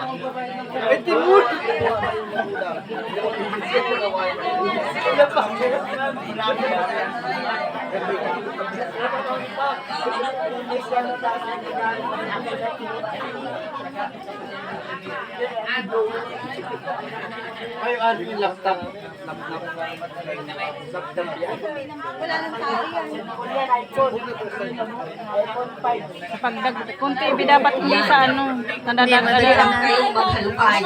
Timur! Ay, ano yung laptop? Wala nang tao yan. Pagdag, kung TV dapat hindi sa ano, nadadagdagan lang. Kayong maghalukay.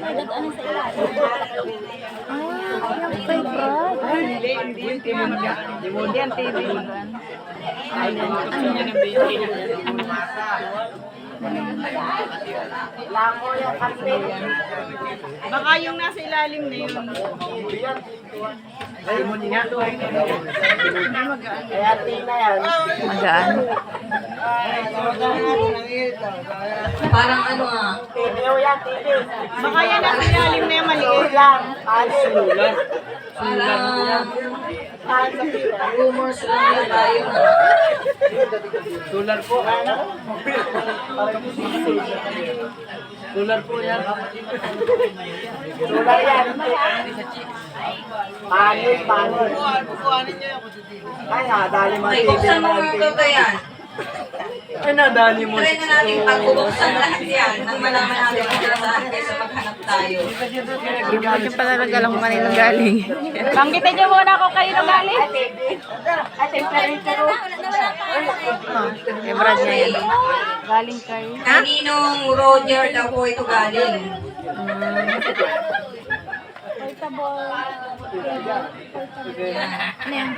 Nag-ano sa ilalim. Yung favorite. Hindi yung TV mag-ano. Hindi ang TV mag-ano. Baka yung nasa ilalim na yun. Limon nga. Kaya tina yan. Magaan. Parang ano ah. TV yan, TV. Baka yan nasa ilalim na yung maliit. Lang. Sulat. Parang rumors lang yun tayo. Solar po. Solar po yan. Solar yan. Panel. Ay, nadali mo. Okay, buksan mo mga ba yan? Ay, nadali mo. Try na natin pagbubuksan lahat yan nang malaman natin kung saan kaysa maghanap tayo. Hindi ko pala nag-alam kung kanino galing. Banggitin niyo muna ako kayo na galing. Favorite niya yan. Galing kayo. Kaninong Roger daw po ito galing? Ano yan?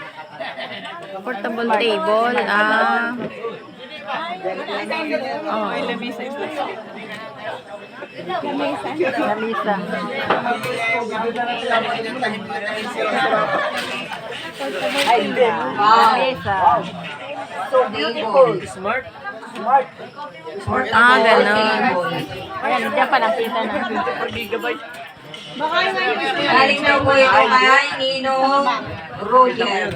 Portable table. Ah. Oh, lamisa. Lamisa. Ay, hindi. Wow. Lamisa. So beautiful. Smart. Smart. Ah, ganon. Ayan, diyan pa nakita na. Galing daw po ito kay Ninong Roger.